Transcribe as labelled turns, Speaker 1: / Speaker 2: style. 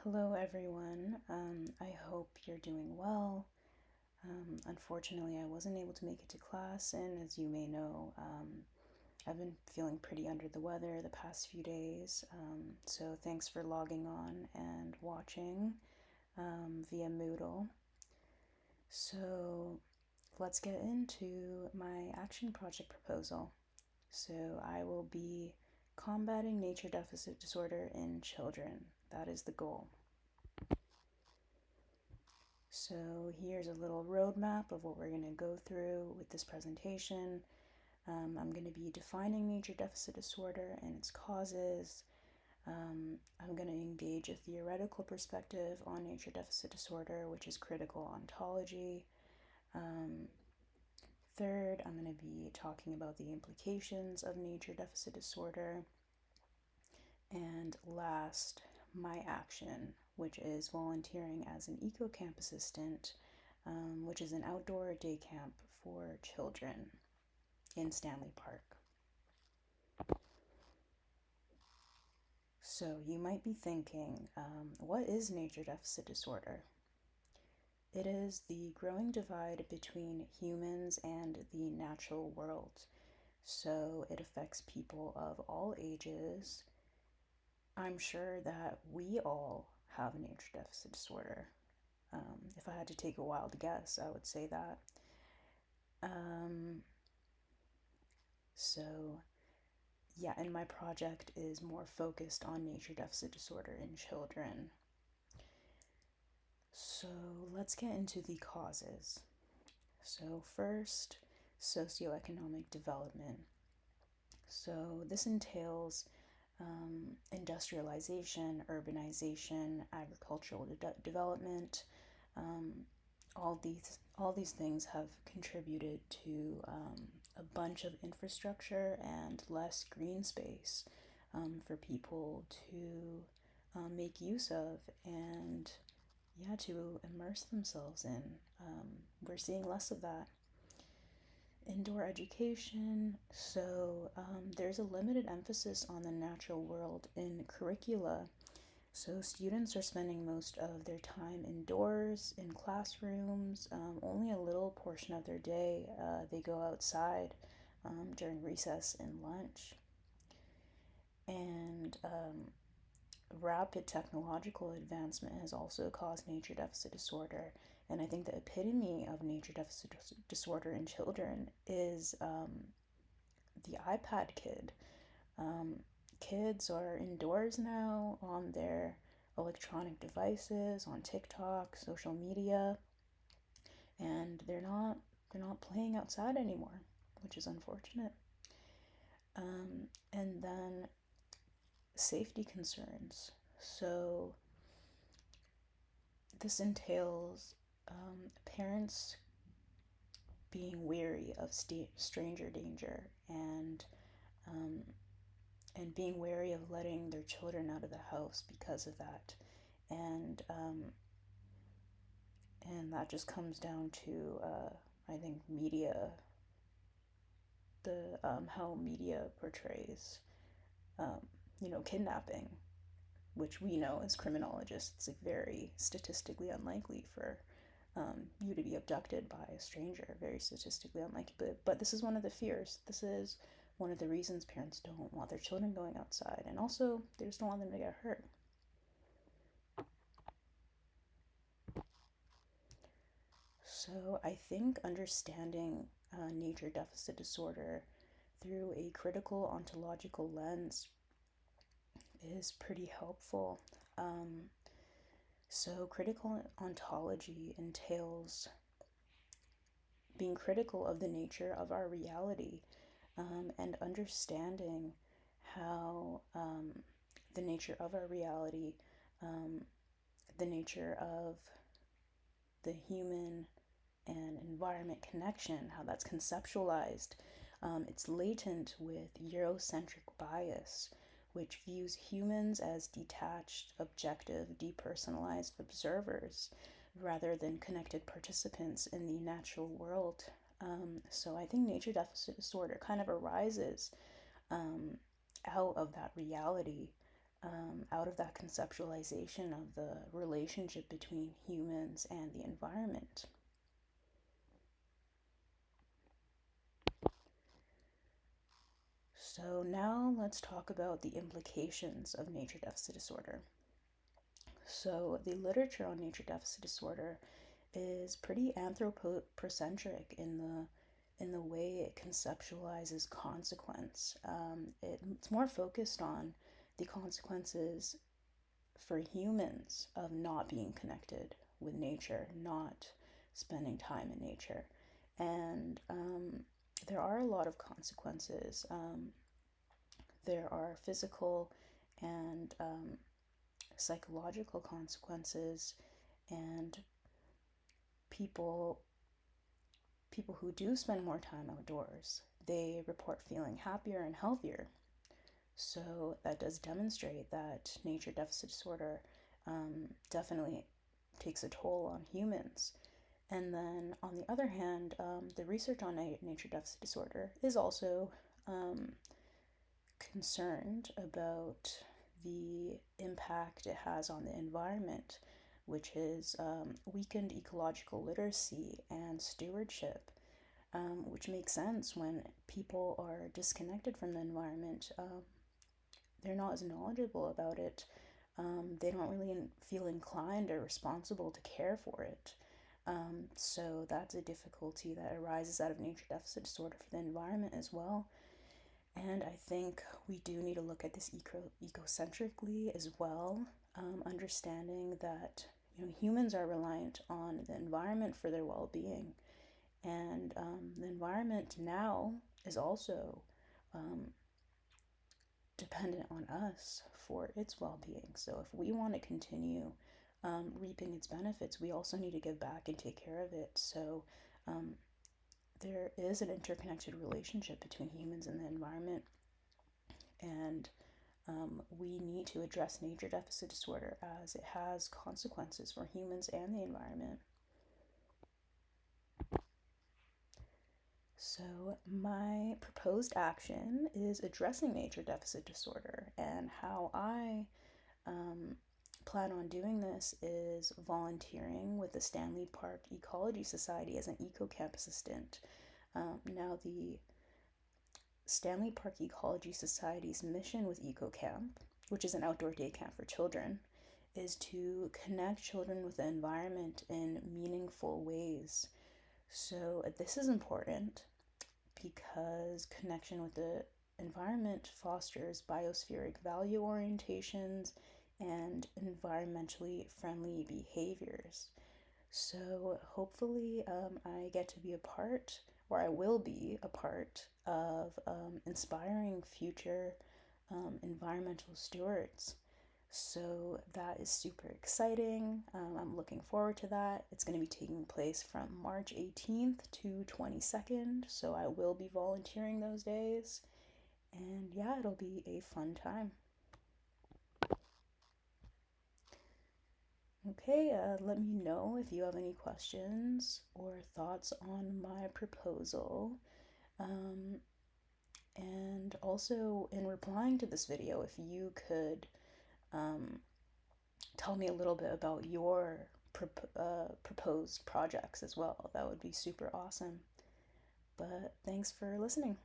Speaker 1: Hello, everyone. I hope you're doing well. Unfortunately, I wasn't able to make it to class, and as you may know, I've been feeling pretty under the weather the past few days. So, thanks for logging on and watching via Moodle. So, let's get into my action project proposal. So, I will be combating nature deficit disorder in children. That is the goal. So here's a little roadmap of what we're going to go through with this presentation. I'm going to be defining nature deficit disorder and its causes. I'm going to engage a theoretical perspective on nature deficit disorder, which is critical ontology. Third, I'm going to be talking about the implications of nature deficit disorder. And last, my action, which is volunteering as an eco camp assistant, which is an outdoor day camp for children in Stanley Park. So you might be thinking, what is nature deficit disorder? It is the growing divide between humans and the natural world. So it affects people of all ages. I'm sure that we all have nature deficit disorder. If I had to take a wild guess, I would say that. Um, so, yeah, and my project is more focused on nature deficit disorder in children. So, let's get into the causes. So, first, socioeconomic development. So, this entails industrialization, urbanization, agricultural development. Um, all these things have contributed to a bunch of infrastructure and less green space for people to make use of and yeah, to immerse themselves in. We're seeing less of that. Indoor education. So there's a limited emphasis on the natural world in curricula. So students are spending most of their time indoors, in classrooms. Only a little portion of their day they go outside during recess and lunch. And rapid technological advancement has also caused nature deficit disorder. And I think the epitome of nature deficit disorder in children is the iPad kid. Um, Kids are indoors now on their electronic devices, on TikTok, social media, and they're not playing outside anymore, which is unfortunate. And then safety concerns. So this entails parents being wary of stranger danger um, and being wary of letting their children out of the house because of that. And and that just comes down to I think media, the how media portrays kidnapping, which we know as criminologists, it's like very statistically unlikely for you to be abducted by a stranger. Very statistically unlikely. But this is one of the fears. This is one of the reasons parents don't want their children going outside, and also they just don't want them to get hurt. So I think understanding nature deficit disorder through a critical ontological lens is pretty helpful. Um, so critical ontology entails being critical of the nature of our reality and understanding how the nature of our reality, um, the nature of the human and environment connection, how that's conceptualized. It's latent with Eurocentric bias, which views humans as detached, objective, depersonalized observers rather than connected participants in the natural world. So I think nature deficit disorder kind of arises out of that reality out of that conceptualization of the relationship between humans and the environment. So now let's talk about the implications of nature deficit disorder. So the literature on nature deficit disorder is pretty anthropocentric in the way it conceptualizes consequence. It's more focused on the consequences for humans of not being connected with nature, not spending time in nature. And there are a lot of consequences. There are physical and psychological consequences, and people people who do spend more time outdoors, they report feeling happier and healthier. So that does demonstrate that nature deficit disorder definitely takes a toll on humans. And then on the other hand, the research on nature deficit disorder is also um, concerned about the impact it has on the environment, which is weakened ecological literacy and stewardship, which makes sense when people are disconnected from the environment. They're not as knowledgeable about it. They don't really feel inclined or responsible to care for it. So that's a difficulty that arises out of nature deficit disorder for the environment as well. And I think we do need to look at this ecocentrically as well, understanding that humans are reliant on the environment for their well-being, and the environment now is also um, dependent on us for its well-being. So if we want to continue reaping its benefits, we also need to give back and take care of it. So um, there is an interconnected relationship between humans and the environment, and we need to address nature deficit disorder as it has consequences for humans and the environment. So, my proposed action is addressing nature deficit disorder, and how I um, plan on doing this is volunteering with the Stanley Park Ecology Society as an eco camp assistant. Now, the Stanley Park Ecology Society's mission with EcoCamp, which is an outdoor day camp for children, is to connect children with the environment in meaningful ways. So, this is important because connection with the environment fosters biospheric value orientations and environmentally friendly behaviors. So hopefully, I get to be a part, or I will be a part of inspiring future environmental stewards. So that is super exciting. I'm looking forward to that. It's going to be taking place from March 18th to 22nd. So I will be volunteering those days. And yeah, it'll be a fun time. Okay, let me know if you have any questions or thoughts on my proposal. Um, and also, in replying to this video, if you could um, tell me a little bit about your proposed projects as well, that would be super awesome. But thanks for listening.